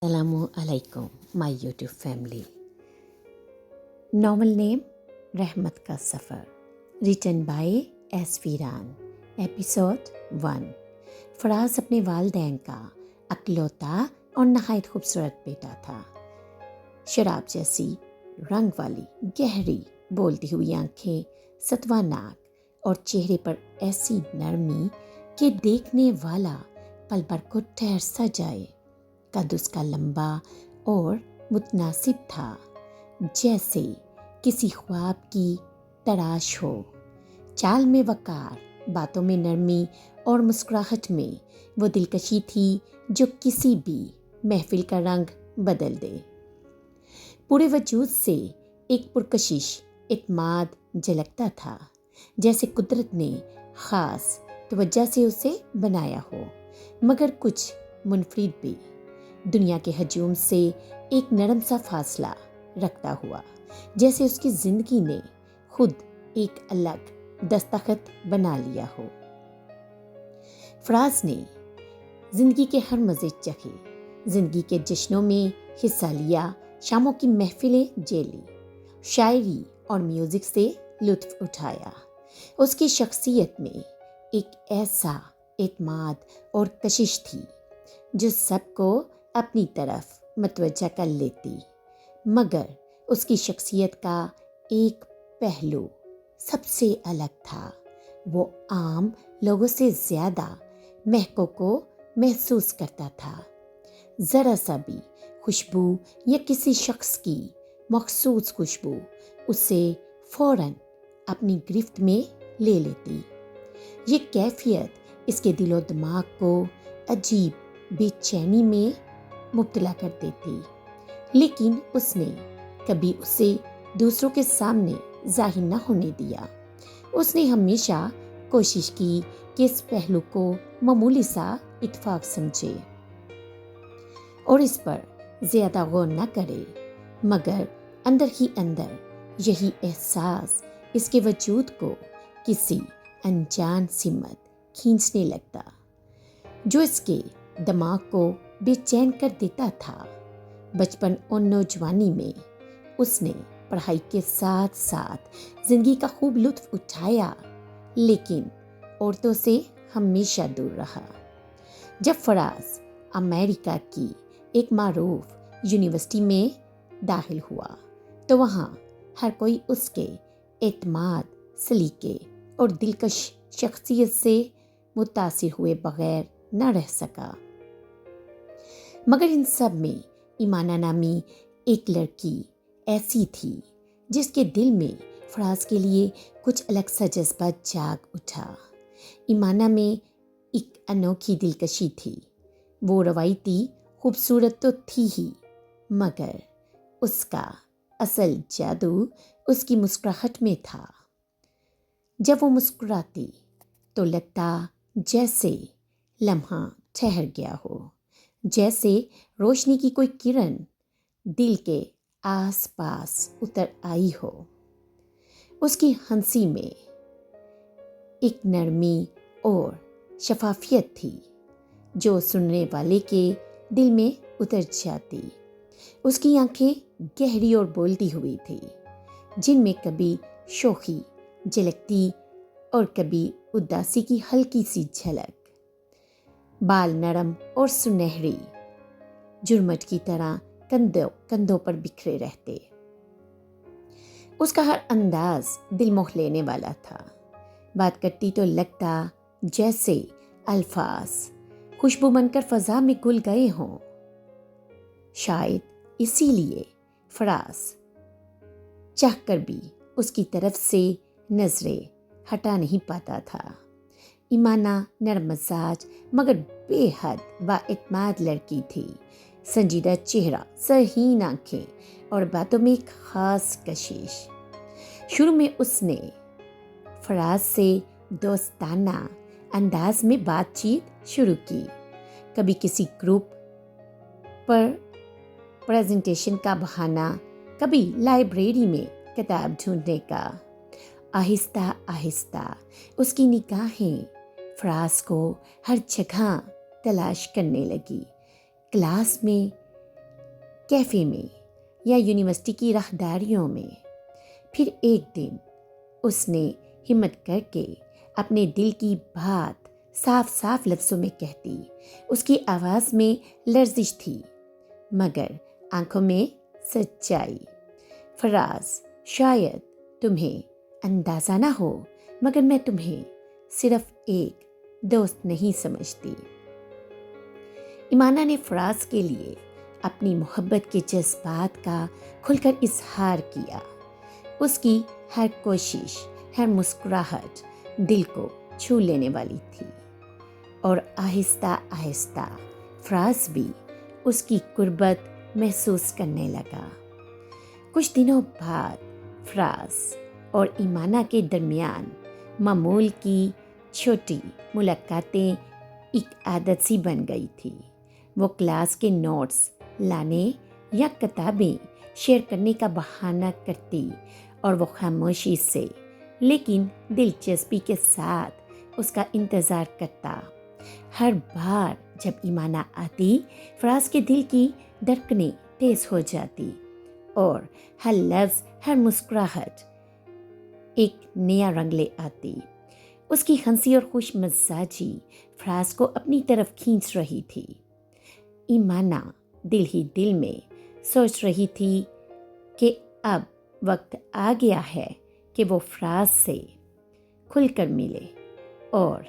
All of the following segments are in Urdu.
السلام علیکم مائی یوٹیوب فیملی. ناول نیم رحمت کا سفر, ریٹن بائی ایس ویران. ایپیسوڈ 1. فراز اپنے والدین کا اکلوتا اور نہایت خوبصورت بیٹا تھا. شراب جیسی رنگ والی گہری بولتی ہوئی آنکھیں, ستوا ناک اور چہرے پر ایسی نرمی کہ دیکھنے والا پل بھر کو ٹھہر سا جائے. قد اس کا لمبا اور متناسب تھا, جیسے کسی خواب کی تراش ہو. چال میں وقار, باتوں میں نرمی اور مسکراہٹ میں وہ دلکشی تھی جو کسی بھی محفل کا رنگ بدل دے. پورے وجود سے ایک پرکشش اعتماد جھلکتا تھا, جیسے قدرت نے خاص توجہ سے اسے بنایا ہو, مگر کچھ منفرد بھی, دنیا کے ہجوم سے ایک نرم سا فاصلہ رکھتا ہوا, جیسے اس کی زندگی نے خود ایک الگ دستخط بنا لیا ہو. فراز نے زندگی کے ہر مزے چکھے, زندگی کے جشنوں میں حصہ لیا, شاموں کی محفلیں جیلی, شاعری اور میوزک سے لطف اٹھایا. اس کی شخصیت میں ایک ایسا اعتماد اور کشش تھی جو سب کو اپنی طرف متوجہ کر لیتی, مگر اس کی شخصیت کا ایک پہلو سب سے الگ تھا. وہ عام لوگوں سے زیادہ مہکوں کو محسوس کرتا تھا. ذرا سا بھی خوشبو یا کسی شخص کی مخصوص خوشبو اسے فوراً اپنی گرفت میں لے لیتی. یہ کیفیت اس کے دل و دماغ کو عجیب بے چینی میں مبتلا کر دیتی, لیکن اس نے کبھی اسے دوسروں کے سامنے ظاہر نہ ہونے دیا. اس نے ہمیشہ کوشش کی کہ اس پہلو کو معمولی سا اتفاق سمجھے اور اس پر زیادہ غور نہ کرے, مگر اندر ہی اندر یہی احساس اس کے وجود کو کسی انجان سمت کھینچنے لگتا, جو اس کے دماغ کو بے چین کر دیتا تھا. بچپن اور نوجوانی میں اس نے پڑھائی کے ساتھ ساتھ زندگی کا خوب لطف اٹھایا, لیکن عورتوں سے ہمیشہ دور رہا. جب فراز امریکہ کی ایک معروف یونیورسٹی میں داخل ہوا تو وہاں ہر کوئی اس کے اعتماد, سلیقے اور دلکش شخصیت سے متاثر ہوئے بغیر نہ رہ سکا. مگر ان سب میں ایمانہ نامی ایک لڑکی ایسی تھی جس کے دل میں فراز کے لیے کچھ الگ سا جذبہ جاگ اٹھا. ایمانہ میں ایک انوکھی دلکشی تھی. وہ روایتی خوبصورت تو تھی ہی, مگر اس کا اصل جادو اس کی مسکراہٹ میں تھا. جب وہ مسکراتی تو لگتا جیسے لمحہ ٹھہر گیا ہو, جیسے روشنی کی کوئی کرن دل کے آس پاس اتر آئی ہو. اس کی ہنسی میں ایک نرمی اور شفافیت تھی جو سننے والے کے دل میں اتر جاتی. اس کی آنکھیں گہری اور بولتی ہوئی تھی, جن میں کبھی شوخی جھلکتی اور کبھی اداسی کی ہلکی سی جھلک. بال نرم اور سنہری جرمٹ کی طرح کندھوں پر بکھرے رہتے. اس کا ہر انداز دل موہ لینے والا تھا. بات کرتی تو لگتا جیسے الفاظ خوشبو بن کر فضا میں گل گئے ہوں. شاید اسی لیے فراز چاہ کر بھی اس کی طرف سے نظریں ہٹا نہیں پاتا تھا. ایمانہ نرم مزاج مگر بے حد با اعتماد لڑکی تھی. سنجیدہ چہرہ, سرحین آنکھیں اور باتوں میں ایک خاص کشش. شروع میں اس نے فراز سے دوستانہ انداز میں بات چیت شروع کی, کبھی کسی گروپ پر پریزنٹیشن کا بہانہ, کبھی لائبریری میں کتاب ڈھونڈنے کا. آہستہ آہستہ اس کی نگاہیں فراز کو ہر جگہ تلاش کرنے لگی. کلاس میں کیفے میں یا یونیورسٹی کی راہداریوں میں۔ پھر ایک دن اس نے ہمت کر کے اپنے دل کی بات صاف صاف لفظوں میں کہتی۔ اس کی آواز میں لرزش تھی مگر آنکھوں میں سچائی۔ فراز، شاید تمہیں اندازہ نہ ہو مگر میں تمہیں صرف ایک دوست نہیں سمجھتی۔ ایمانہ نے فراز کے لیے اپنی محبت کے جذبات کا کھل کر اظہار کیا۔ اس کی ہر کوشش، ہر مسکراہٹ دل کو چھو لینے والی تھی، اور آہستہ آہستہ فراز بھی اس کی قربت محسوس کرنے لگا۔ کچھ دنوں بعد فراز اور ایمانہ کے درمیان معمول کی چھوٹی ملاقاتیں ایک عادت سی بن گئی تھی۔ وہ کلاس کے نوٹس لانے یا کتابیں شیئر کرنے کا بہانہ کرتی اور وہ خاموشی سے لیکن دلچسپی کے ساتھ اس کا انتظار کرتا۔ ہر بار جب ایمانہ آتی، فراز کے دل کی دھڑکنیں تیز ہو جاتی اور ہر لفظ، ہر مسکراہٹ ایک نیا رنگ لے آتی۔ اس کی ہنسی اور خوش مزاجی فراز کو اپنی طرف کھینچ رہی تھی۔ ایمانہ دل ہی دل میں سوچ رہی تھی کہ اب وقت آ گیا ہے کہ وہ فراز سے کھل کر ملے اور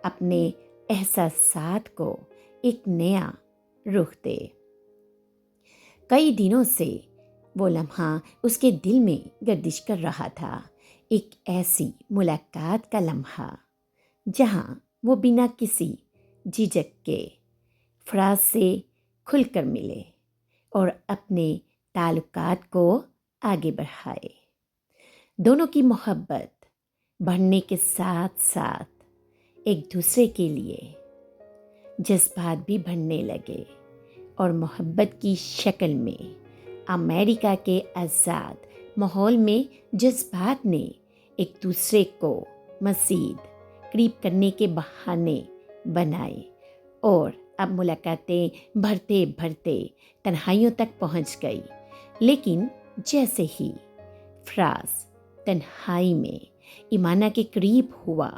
اپنے احساسات کو ایک نیا رخ دے۔ کئی دنوں سے وہ لمحہ اس کے دل میں گردش کر رہا تھا، ایک ایسی ملاقات کا لمحہ جہاں وہ بنا کسی جھجک کے فراز سے کھل کر ملے اور اپنے تعلقات کو آگے بڑھائے۔ دونوں کی محبت بڑھنے کے ساتھ ساتھ ایک دوسرے کے لیے جذبات بھی بڑھنے لگے، اور محبت کی شکل میں امریکہ کے آزاد ماحول میں جذبات نے ایک دوسرے کو مزید قریب کرنے کے بہانے بنائے، اور اب ملاقاتیں بڑھتے بڑھتے تنہائیوں تک پہنچ گئی۔ لیکن جیسے ہی فراز تنہائی میں ایمانہ کے قریب ہوا،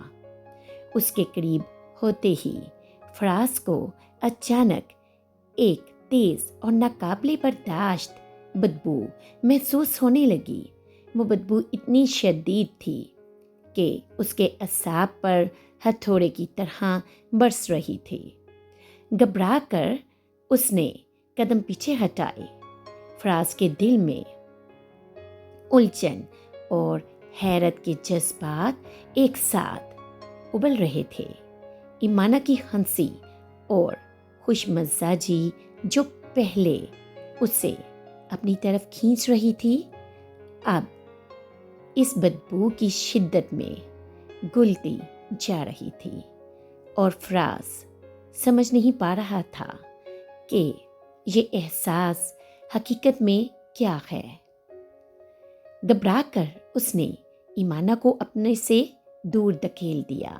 اس کے قریب ہوتے ہی فراز کو اچانک ایک تیز اور ناقابل برداشت بدبو محسوس ہونے لگی۔ وہ بدبو اتنی شدید تھی کہ اس کے اعصاب پر ہتھوڑے کی طرح برس رہی تھی۔ گھبرا کر اس نے قدم پیچھے ہٹائے۔ فراز کے دل میں الجھن اور حیرت کے جذبات ایک ساتھ ابل رہے تھے۔ ایمانہ کی ہنسی اور خوش مزاجی جو پہلے اسے اپنی طرف کھینچ رہی تھی، اب اس بدبو کی شدت میں گھلتی جا رہی تھی، اور فراز سمجھ نہیں پا رہا تھا کہ یہ احساس حقیقت میں کیا ہے۔ گھبرا کر اس نے ایمانہ کو اپنے سے دور دھکیل دیا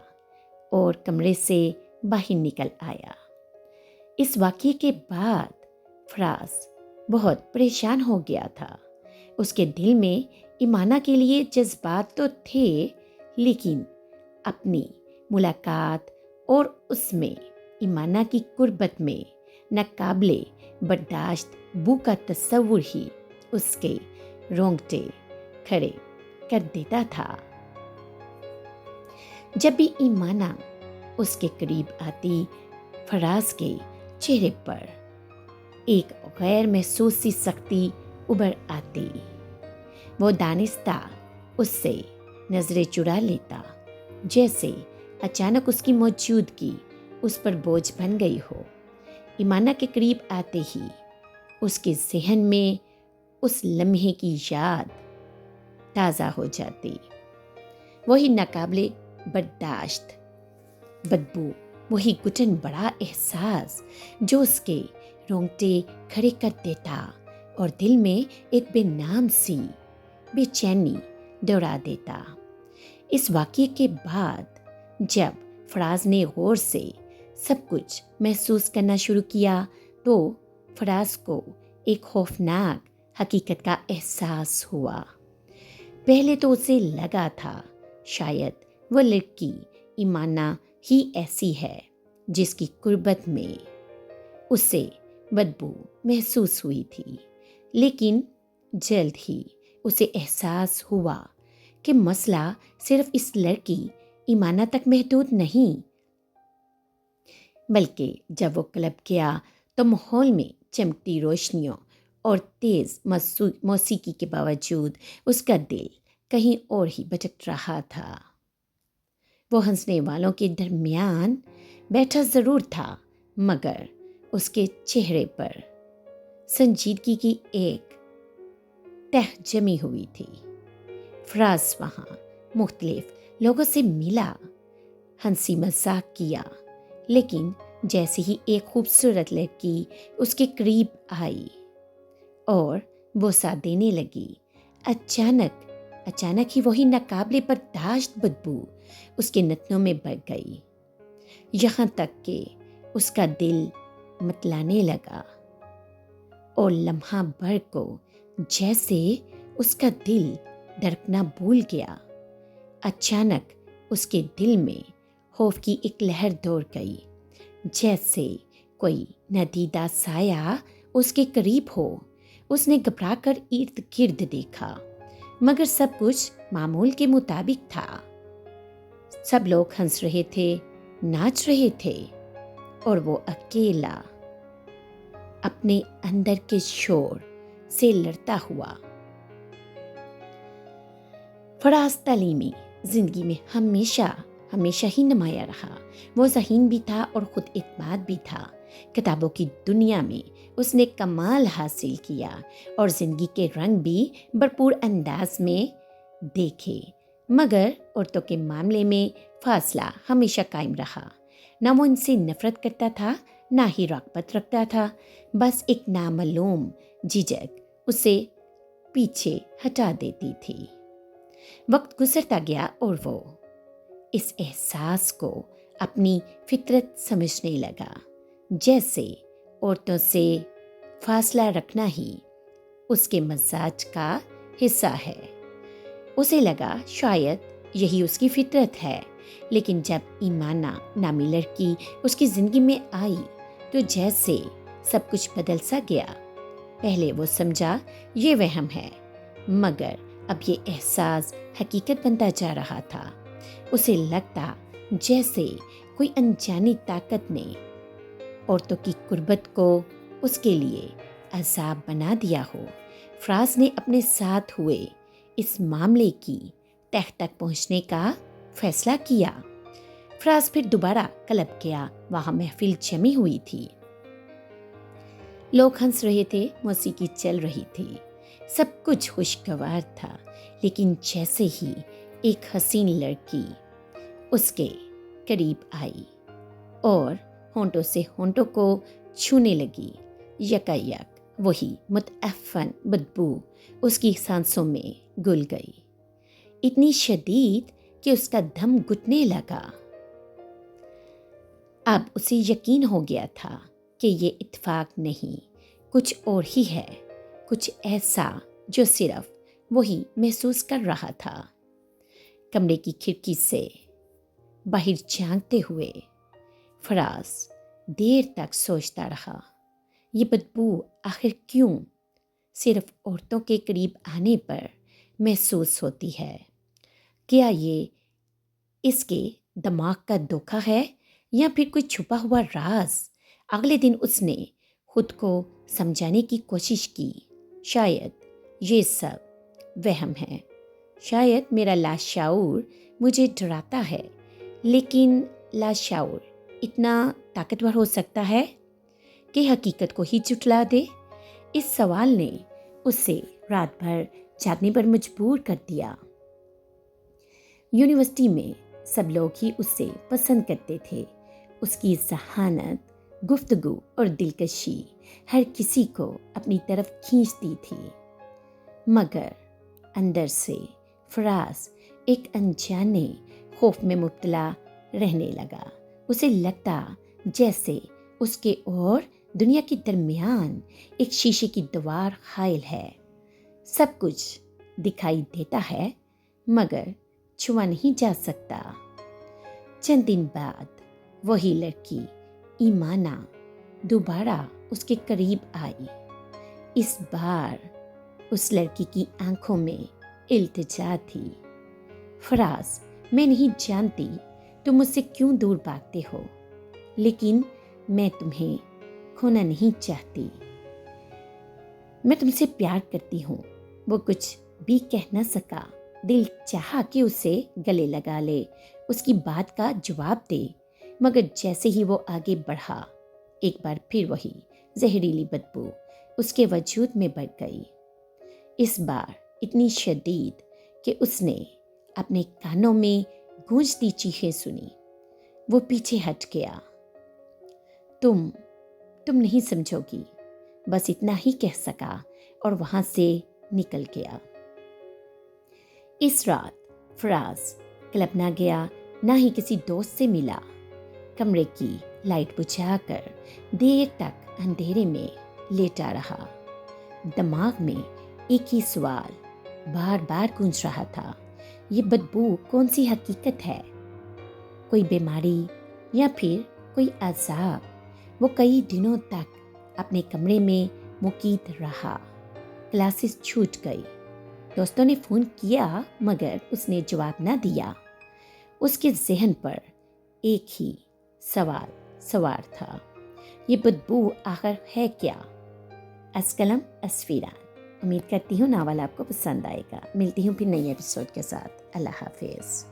اور کمرے سے باہر نکل آیا۔ اس واقعے کے بعد فراز بہت پریشان ہو گیا تھا۔ اس کے دل میں ایمانہ کے لیے جذبات تو تھے، لیکن اپنی ملاقات اور اس میں ایمانہ کی قربت میں ناقابل برداشت بو کا تصور ہی اس کے رونگٹے کھڑے کر دیتا تھا۔ جب بھی ایمانہ اس کے قریب آتی، فراز کے چہرے پر ایک غیر محسوس سی سختی ابھر آتی۔ وہ دانستہ اس سے نظریں چرا لیتا، جیسے اچانک اس کی موجودگی اس پر بوجھ بن گئی ہو۔ ایمانہ کے قریب آتے ہی اس کے ذہن میں اس لمحے کی یاد تازہ ہو جاتی، وہی ناقابل برداشت بدبو، وہی گھٹن بڑا احساس جو اس کے رونگٹے کھڑے کر دیتا اور دل میں ایک بے نام سی بے چینی دوڑا دیتا۔ اس واقعے کے بعد جب فراز نے غور سے سب کچھ محسوس کرنا شروع کیا، تو فراز کو ایک خوفناک حقیقت کا احساس ہوا۔ پہلے تو اسے لگا تھا شاید وہ لڑکی ایمانہ ہی ایسی ہے جس کی قربت میں اسے بدبو محسوس ہوئی تھی، لیکن جلد ہی اسے احساس ہوا کہ مسئلہ صرف اس لڑکی ایمانہ تک محدود نہیں، بلکہ جب وہ کلب گیا تو ماحول میں چمکتی روشنیوں اور تیز موسیقی کے باوجود اس کا دل کہیں اور ہی بھٹک رہا تھا۔ وہ ہنسنے والوں کے درمیان بیٹھا ضرور تھا، مگر اس کے چہرے پر سنجیدگی کی ایک تہ جمی ہوئی تھی۔ فراز وہاں مختلف لوگوں سے ملا، ہنسی مذاق کیا، لیکن جیسے ہی ایک خوبصورت لڑکی اس کے قریب آئی اور بوسہ دینے لگی، اچانک ہی وہی ناقابل برداشت بدبو اس کے نتنوں میں بڑھ گئی، یہاں تک کہ اس کا دل متلانے لگا، اور لمحہ بھر کو جیسے اس کا دل دھڑکنا بھول گیا۔ اچانک اس کے دل میں خوف کی ایک لہر دوڑ گئی، جیسے کوئی ندیدہ سایہ اس کے قریب ہو۔ اس نے گھبرا کر ارد گرد دیکھا، مگر سب کچھ معمول کے مطابق تھا۔ سب لوگ ہنس رہے تھے، ناچ رہے تھے، اور وہ اکیلا اپنے اندر کے شور سے لڑتا ہوا۔ فراز تعلیمی زندگی میں ہمیشہ ہی نمایاں رہا۔ وہ ذہین بھی تھا اور خود اعتماد بھی تھا۔ کتابوں کی دنیا میں اس نے کمال حاصل کیا اور زندگی کے رنگ بھی بھرپور انداز میں دیکھے، مگر عورتوں کے معاملے میں فاصلہ ہمیشہ قائم رہا۔ نہ وہ ان سے نفرت کرتا تھا، نہ ہی رغبت رکھتا تھا، بس ایک نامعلوم جھجک اسے پیچھے ہٹا دیتی تھی۔ وقت گزرتا گیا اور وہ اس احساس کو اپنی فطرت سمجھنے لگا، جیسے عورتوں سے فاصلہ رکھنا ہی اس کے مزاج کا حصہ ہے۔ اسے لگا شاید یہی اس کی فطرت ہے، لیکن جب ایمانہ نامی لڑکی اس کی زندگی میں آئی تو جیسے سب کچھ بدل سا گیا۔ پہلے وہ سمجھا یہ وہم ہے، مگر اب یہ احساس حقیقت بنتا جا رہا تھا۔ اسے لگتا جیسے کوئی انجانی طاقت نے عورتوں کی قربت کو اس کے لیے عذاب بنا دیا ہو۔ فراز نے اپنے ساتھ ہوئے اس معاملے کی تہ تک پہنچنے کا فیصلہ کیا۔ فراز پھر دوبارہ کلب گیا، وہاں محفل جمی ہوئی تھی، لوگ ہنس رہے تھے، موسیقی چل رہی تھی، سب کچھ خوشگوار تھا، لیکن جیسے ہی ایک حسین لڑکی اس کے قریب آئی اور ہونٹوں سے ہونٹوں کو چھونے لگی، یکایک وہی متعفن بدبو اس کی سانسوں میں گھل گئی، اتنی شدید کہ اس کا دم گھٹنے لگا۔ اب اسے یقین ہو گیا تھا کہ یہ اتفاق نہیں، کچھ اور ہی ہے، کچھ ایسا جو صرف وہی محسوس کر رہا تھا۔ کمرے کی کھڑکی سے باہر جھانکتے ہوئے فراز دیر تک سوچتا رہا، یہ بدبو آخر کیوں صرف عورتوں کے قریب آنے پر محسوس ہوتی ہے؟ کیا یہ اس کے دماغ کا دھوکہ ہے یا پھر کوئی چھپا ہوا راز؟ اگلے دن اس نے خود کو سمجھانے کی کوشش کی، شاید یہ سب وہم ہے، شاید میرا لاشعور مجھے ڈراتا ہے، لیکن لاشعور اتنا طاقتور ہو سکتا ہے کہ حقیقت کو ہی جھٹلا دے؟ اس سوال نے اسے رات بھر جاگنے پر مجبور کر دیا۔ یونیورسٹی میں سب لوگ ہی اسے پسند کرتے تھے، اس کی ذہانت، گفتگو اور دلکشی ہر کسی کو اپنی طرف کھینچتی تھی، مگر اندر سے فراز ایک انجانے خوف میں مبتلا رہنے لگا۔ اسے لگتا جیسے اس کے اور دنیا کے درمیان ایک شیشے کی دیوار حائل ہے، سب کچھ دکھائی دیتا ہے مگر چھوا نہیں جا سکتا۔ چند دن بعد وہی لڑکی ایمانہ دوبارہ اس کے قریب آئی۔ اس بار اس لڑکی کی آنکھوں میں التجا تھی۔ فراز، میں نہیں جانتی تم مجھ سے کیوں دور بھاگتے ہو، لیکن میں تمہیں کھونا نہیں چاہتی۔ میں تم سے پیار کرتی ہوں۔ وہ کچھ بھی کہہ نہ سکا، دل چاہا کہ اسے گلے لگا لے، اس کی بات کا جواب دے، مگر جیسے ہی وہ آگے بڑھا ایک بار پھر وہی زہریلی بدبو اس کے وجود میں بڑھ گئی، اس بار اتنی شدید کہ اس نے اپنے کانوں میں گونجتی چیخیں سنی۔ وہ پیچھے ہٹ گیا۔ تم نہیں سمجھو گی، بس اتنا ہی کہہ سکا اور وہاں سے نکل گیا۔ اس رات فراز کلب نہ گیا، نہ ہی کسی دوست سے ملا۔ کمرے کی لائٹ بجھا کر دیر تک اندھیرے میں لیٹا رہا۔ دماغ میں ایک ہی سوال بار بار گونج رہا تھا، یہ بدبو کون سی حقیقت ہے؟ کوئی بیماری یا پھر کوئی عذاب؟ وہ کئی دنوں تک اپنے کمرے میں مقید رہا۔ کلاسز چھوٹ گئی، دوستوں نے فون کیا مگر اس نے جواب نہ دیا۔ اس کے ذہن پر ایک ہی سوال سوار تھا، یہ بدبو آخر ہے کیا؟ از قلم از فیران۔ امید کرتی ہوں ناول آپ کو پسند آئے گا۔ ملتی ہوں پھر نئی ایپیسوڈ کے ساتھ۔ اللہ حافظ۔